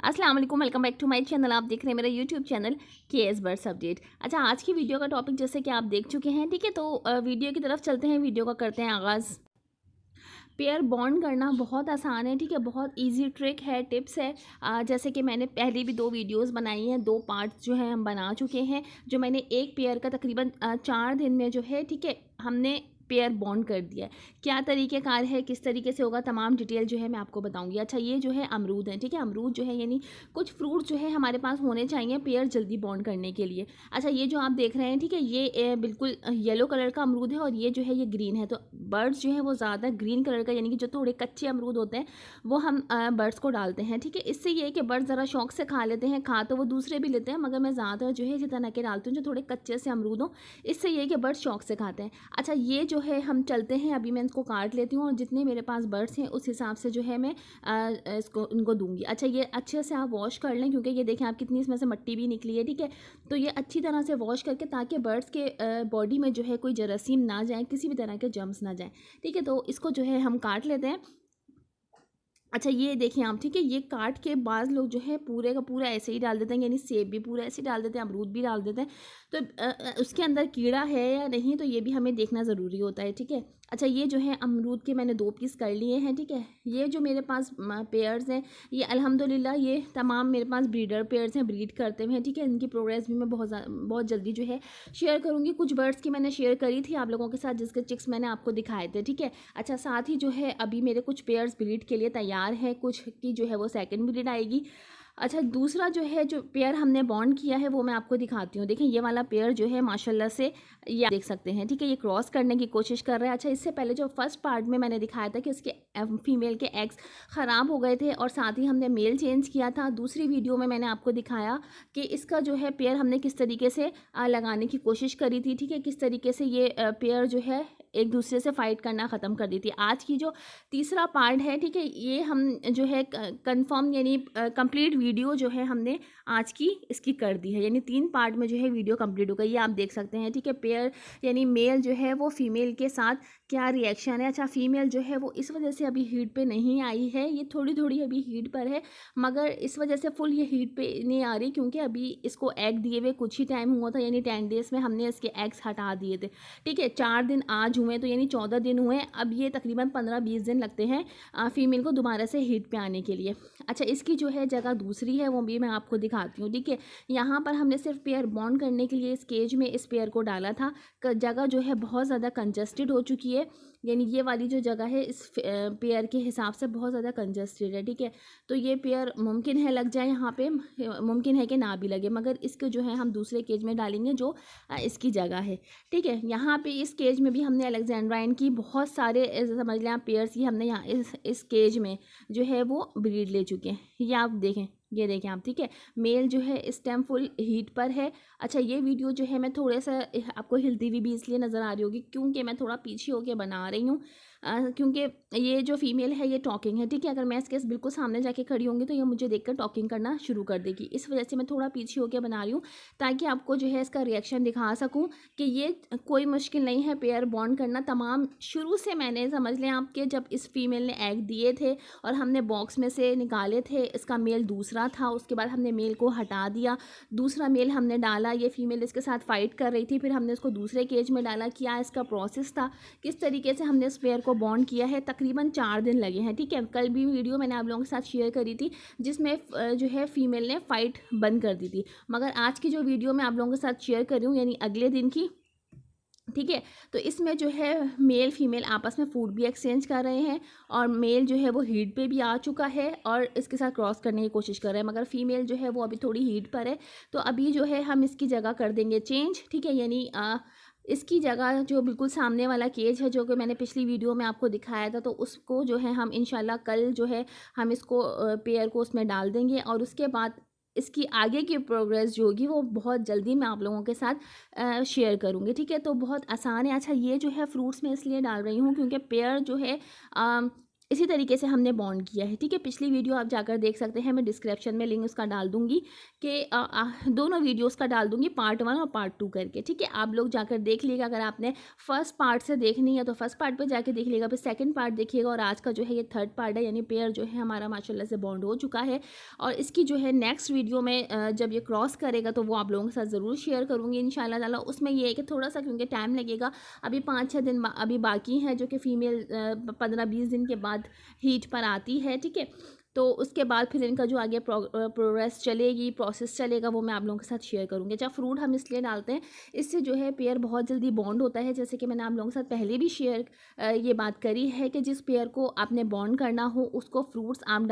अस्सलाम वालेकुम, welcome back to my channel. आप देख रहे हैं मेरा YouTube channel KS birds update. अच्छा, आज की वीडियो का टॉपिक जैसे कि आप देख चुके हैं, ठीक है। तो वीडियो की तरफ चलते हैं, वीडियो का करते हैं आगाज़। पेयर बॉन्ड करना बहुत आसान है, ठीक है। बहुत इजी ट्रिक है, टिप्स है। जैसे कि मैंने पहले भी 2 वीडियोस बनाई हैं, 2 पार्ट्स जो है हम बना चुके हैं। जो मैंने एक पेयर का तकरीबन 4 दिन में जो है, ठीक है, हमने पेयर बॉन्ड कर दिया है। क्या तरीक़ेकार है, किस तरीके से होगा, तमाम डिटेल जो है मैं आपको बताऊंगी। अच्छा, ये जो है अमरूद है, ठीक है। अमरूद जो है यानी कुछ फ्रूट जो है हमारे पास होने चाहिए पेयर जल्दी बॉन्ड करने के लिए। अच्छा, ये जो आप देख रहे हैं, ठीक है, ये बिल्कुल येलो कलर का अमरूद है और ये जो है ये ग्रीन है। तो बर्ड्स जो है वो ज़्यादा ग्रीन कलर का, यानी कि जो थोड़े कच्चे अमरूद होते हैं वो हम बर्ड्स को डालते हैं, ठीक है। इससे ये है कि बर्ड्स ज़रा शौक से खा लेते हैं, खा तो वो दूसरे भी लेते हैं, मगर मैं ज़्यादा जो है इसी तरह के डालती हूँ जो थोड़े कच्चे से अमरूद हों। इससे ये है कि बर्ड्स शौक से खाते हैं। अच्छा, ये जो है हम चलते हैं, अभी मैं इसको काट लेती हूँ और जितने मेरे पास बर्ड्स हैं उस हिसाब से जो है मैं इसको इनको दूंगी। अच्छा, ये अच्छे से आप वॉश कर लें, क्योंकि ये देखें आप कितनी इसमें से मिट्टी भी निकली है, ठीक है। तो ये अच्छी तरह से वॉश करके, ताकि बर्ड्स के बॉडी में जो है कोई जरासीम ना जाए, किसी भी तरह के जर्म्स ना जाए, ठीक है। तो इसको जो है हम काट लेते हैं। अच्छा, ये देखिए आप, ठीक है, ये काट के बाद लोग जो है पूरे का पूरा ऐसे ही डाल देते हैं, यानी सेब भी पूरा ऐसे ही डाल देते हैं, अमरूद भी डाल देते हैं। तो उसके अंदर कीड़ा है या नहीं, तो ये भी हमें देखना ज़रूरी होता है, ठीक है। अच्छा, ये जो है अमरूद के मैंने 2 पीस कर लिए हैं, ठीक है। ये जो मेरे पास पेयर्स हैं, ये अल्हम्दुलिल्लाह ये तमाम मेरे पास ब्रीडर पेयर्स हैं, ब्रीड करते हुए हैं, ठीक है। इनकी प्रोग्रेस भी मैं बहुत जल्दी जो है शेयर करूँगी। कुछ बर्ड्स की मैंने शेयर करी थी आप लोगों के साथ, जिसके चिक्स मैंने आपको दिखाए थे, ठीक है। अच्छा, साथ ही जो है अभी मेरे कुछ पेयर्स ब्रीड के लिए तैयार हैं, कुछ की जो है वो सेकंड ब्रीड आएगी। अच्छा, दूसरा जो है जो पेयर हमने बॉन्ड किया है वो मैं आपको दिखाती हूँ। देखें, ये वाला पेयर जो है माशाल्लाह से ये आप देख सकते हैं, ठीक है। ये क्रॉस करने की कोशिश कर रहा है। अच्छा, इससे पहले जो फर्स्ट पार्ट में मैंने दिखाया था कि इसके फीमेल के एग्स ख़राब हो गए थे और साथ ही हमने मेल चेंज किया था। दूसरी वीडियो में मैंने आपको दिखाया कि इसका जो है पेयर हमने किस तरीके से लगाने की कोशिश करी थी, ठीक है। किस तरीके से ये पेयर जो है एक दूसरे से फ़ाइट करना ख़त्म कर दी थी। आज की जो तीसरा पार्ट है, ठीक है, ये हम जो है कंफर्म यानी कंप्लीट वीडियो जो है हमने आज की इसकी कर दी है, यानी 3 पार्ट में जो है वीडियो कंप्लीट हो गई। ये आप देख सकते हैं, ठीक है। पेयर यानी मेल जो है वो फीमेल के साथ क्या रिएक्शन है। अच्छा, फीमेल जो है वो इस वजह से अभी हीट पे नहीं आई है, ये थोड़ी थोड़ी अभी हीट पर है, मगर इस वजह से फुल ये हीट पे नहीं आ रही, क्योंकि अभी इसको एग दिए हुए कुछ ही टाइम हुआ था, यानी 10 डेज़ में हमने इसके एग्स हटा दिए थे, ठीक है। 4 दिन आज हुए तो यानी 14 दिन हुए। अब ये तकरीबन 15-20 दिन लगते हैं फीमेल को दोबारा से हीट पे आने के लिए। अच्छा, इसकी जो है जगह दूसरी है, वो भी मैं आपको दिखाती हूँ, ठीक है। यहाँ पर हमने सिर्फ पेयर बॉन्ड करने के लिए इस केज में इस पेयर को डाला था। जगह जो है बहुत ज़्यादा कंजस्टेड हो चुकी है, यानी ये वाली जो जगह है इस पेयर के हिसाब से बहुत ज़्यादा कंजस्टेड है, ठीक है। तो ये पेयर मुमकिन है लग जाए यहाँ पे, मुमकिन है कि ना भी लगे, मगर इसको जो है हम दूसरे केज में डालेंगे जो इसकी जगह है, ठीक है। यहाँ पे इस केज में भी हमने अलेक्जेंड्राइन की बहुत सारे समझ लें आप पेयर्स की हमने यहाँ इस केज में जो है वो ब्रीड ले चुके हैं। ये आप देखें, ये देखें आप, ठीक है। मेल जो है इस टाइम फुल हीट पर है। अच्छा, ये वीडियो जो है मैं थोड़ा सा आपको हिलती हुई भी इसलिए नज़र आ रही होगी क्योंकि मैं थोड़ा पीछे होके बना रही हूँ, क्योंकि ये जो फीमेल है ये टॉकिंग है, ठीक है। अगर मैं इसके बिल्कुल सामने जाके खड़ी होंगी तो ये मुझे देखकर टॉकिंग करना शुरू कर देगी। इस वजह से मैं थोड़ा पीछे होके बना रही हूँ, ताकि आपको जो है इसका रिएक्शन दिखा सकूँ कि ये कोई मुश्किल नहीं है पेयर बॉन्ड करना। तमाम शुरू से मैंने समझ लें आपके, जब इस फीमेल ने एग दिए थे और हमने बॉक्स में से निकाले थे, इसका मेल दूसरा था, उसके बाद हमने मेल को हटा दिया, दूसरा मेल हमने डाला, ये फीमेल इसके साथ फाइट कर रही थी, फिर हमने उसको दूसरे केज में डाला। क्या इसका प्रोसेस था, किस तरीके से हमने इस पेयर को बॉन्ड किया है, तकरीबन 4 दिन लगे हैं, ठीक है। कल भी वीडियो मैंने आप लोगों के साथ शेयर करी थी जिसमें जो है फीमेल ने फाइट बंद कर दी थी, मगर आज की जो वीडियो मैं आप लोगों के साथ शेयर कर रही हूँ यानी अगले दिन की, ठीक है। तो इसमें जो है मेल फीमेल आपस में फूड भी एक्सचेंज कर रहे हैं और मेल जो है वो हीट पे भी आ चुका है और इसके साथ क्रॉस करने की कोशिश कर रहे हैं, मगर फीमेल जो है वो अभी थोड़ी हीट पर है। तो अभी जो है हम इसकी जगह कर देंगे चेंज, ठीक है। यानी इसकी जगह जो बिल्कुल सामने वाला केज है जो कि मैंने पिछली वीडियो में आपको दिखाया था, तो उसको जो है हम इंशाल्लाह कल जो है हम इसको पेयर को उसमें डाल देंगे और उसके बाद इसकी आगे की प्रोग्रेस जो होगी वो बहुत जल्दी मैं आप लोगों के साथ शेयर करूँगी, ठीक है। तो बहुत आसान है। अच्छा, ये जो है फ्रूट्स में इसलिए डाल रही हूँ क्योंकि पेयर जो है इसी तरीके से हमने बॉन्ड किया है, ठीक है। पिछली वीडियो आप जाकर देख सकते हैं, मैं डिस्क्रिप्शन में लिंक उसका डाल दूंगी कि दोनों वीडियोस का डाल दूंगी, पार्ट 1 और पार्ट 2 करके, ठीक है। आप लोग जाकर देख लीजिएगा। अगर आपने फर्स्ट पार्ट से देखनी है तो फर्स्ट पार्ट पे जाके देख लीजिएगा, फिर सेकंड पार्ट देखिएगा, और आज का जो है ये थर्ड पार्ट है, यानी पेयर जो है हमारा माशाल्लाह से बॉन्ड हो चुका है। और इसकी जो है नेक्स्ट वीडियो में जब ये क्रॉस करेगा तो वो आप लोगों के साथ ज़रूर शेयर करूँगी इंशाल्लाह ताला। उसमें ये है कि थोड़ा सा क्योंकि टाइम लगेगा, अभी 5-6 दिन अभी बाकी है, जो कि फ़ीमेल 15-20 दिन के बाद हीट पर आती है, ठीक है। तो उसके बाद फिर इनका जो आगे प्रोग्रेस चलेगी, प्रोसेस चलेगा, वो मैं आप लोगों के साथ शेयर करूँगी। अच्छा, फ्रूट हम इसलिए डालते हैं, इससे जो है पेयर बहुत जल्दी बॉन्ड होता है। जैसे कि मैंने आप लोगों के साथ पहले भी ये बात करी है कि जिस पेयर को आपने बॉन्ड करना हो उसको फ्रूट्स आप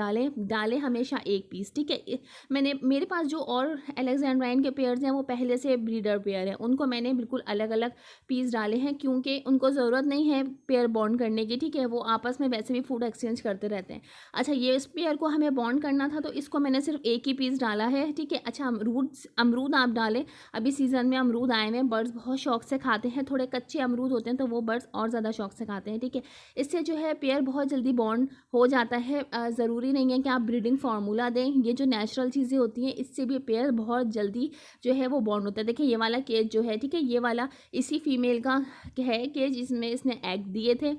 डालें हमेशा एक पीस, ठीक है। मेरे पास जो और अलेक्जेंड्राइन के पेयर्स हैं वो पहले से ब्रीडर पेयर हैं, उनको मैंने बिल्कुल अलग अलग पीस डाले हैं, क्योंकि उनको ज़रूरत नहीं है पेयर बॉन्ड करने की, ठीक है। वो आपस में वैसे भी फूड एक्सचेंज करते रहते हैं। अच्छा, ये इस पेयर को हमें बॉन्ड करना था तो इसको मैंने सिर्फ एक ही पीस डाला है, ठीक है। अच्छा, अमरूद आप डालें, अभी सीज़न में अमरूद आए हुए हैं, बर्ड्स बहुत शौक से खाते हैं, थोड़े कच्चे अमरूद होते हैं तो वो बर्ड्स और ज़्यादा शौक से खाते हैं, ठीक है। इससे जो है पेयर बहुत जल्दी बॉन्ड हो जाता है। ज़रूरी नहीं है कि आप ब्रीडिंग फार्मूला दें, ये जो नेचुरल चीज़ें होती हैं इससे भी पेयर बहुत जल्दी जो है वो बॉन्ड होता है। देखिए ये वाला केज जो है, ठीक है, ये वाला इसी फीमेल का है केज, जिसमें इसने एग दिए थे।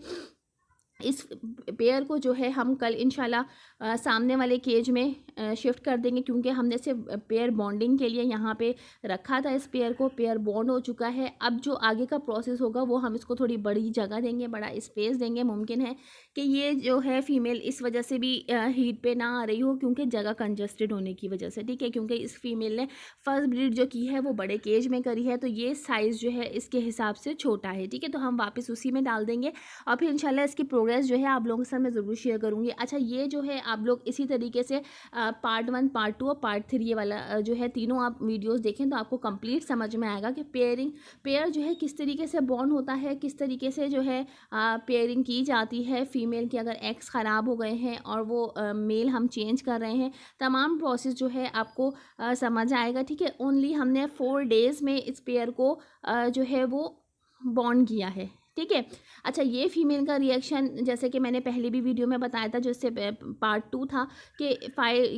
इस पेयर को जो है हम कल इंशाल्लाह सामने वाले केज में शिफ्ट कर देंगे, क्योंकि हमने सिर्फ पेयर बॉन्डिंग के लिए यहाँ पे रखा था इस पेयर को। पेयर बॉन्ड हो चुका है, अब जो आगे का प्रोसेस होगा वो हम इसको थोड़ी बड़ी जगह देंगे, बड़ा स्पेस देंगे। मुमकिन है कि ये जो है फीमेल इस वजह से भी हीट पे ना आ रही हो, क्योंकि जगह कंजस्टेड होने की वजह से, ठीक है। क्योंकि इस फीमेल ने फर्स्ट ब्रीड जो की है वो बड़े केज में करी है, तो ये साइज़ जो है इसके हिसाब से छोटा है, ठीक है। तो हम वापस उसी में डाल देंगे और फिर इंशाल्लाह इसकी प्रोग्रेस जो है आप लोगों के साथ मैं ज़रूर शेयर करूँगी। अच्छा, ये जो है आप लोग इसी तरीके से पार्ट 1, पार्ट 2 और पार्ट 3 ये वाला जो है तीनों आप वीडियोस देखें तो आपको कंप्लीट समझ में आएगा कि पेयर जो है किस तरीके से बॉन्ड होता है, किस तरीके से जो है पेयरिंग की जाती है। फीमेल के अगर एग्स ख़राब हो गए हैं और वो मेल हम चेंज कर रहे हैं, तमाम प्रोसेस जो है आपको समझ आएगा, ठीक है। ओनली हमने 4 डेज़ में इस पेयर को जो है वो बॉन्ड किया है, ठीक है। अच्छा, ये फीमेल का रिएक्शन जैसे कि मैंने पहले भी वीडियो में बताया था, जो इससे पार्ट 2 था, कि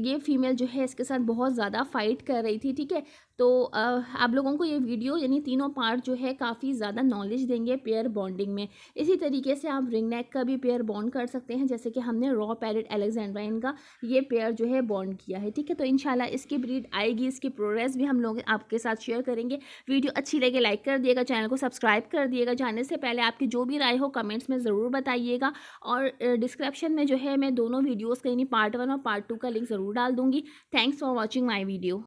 ये फीमेल जो है इसके साथ बहुत ज़्यादा फाइट कर रही थी, ठीक है। तो आप लोगों को ये वीडियो यानी तीनों पार्ट जो है काफ़ी ज़्यादा नॉलेज देंगे पेयर बॉन्डिंग में। इसी तरीके से आप रिंग नेक का भी पेयर बॉन्ड कर सकते हैं, जैसे कि हमने रॉ पैरेट अलेक्जेंड्राइन का ये पेयर जो है बॉन्ड किया है, ठीक है। तो इंशाल्लाह इसकी ब्रीड आएगी, इसकी प्रोग्रेस भी हम लोग आपके साथ शेयर करेंगे। वीडियो अच्छी लगे लाइक कर दिएगा, चैनल को सब्सक्राइब कर दिएगा। जाने से पहले आपकी जो भी राय हो कमेंट्स में ज़रूर बताइएगा, और डिस्क्रिप्शन में जो है मैं दोनों वीडियोज़ का यानी पार्ट 1 और पार्ट 2 का लिंक ज़रूर डाल दूँगी। Thanks for watching my video.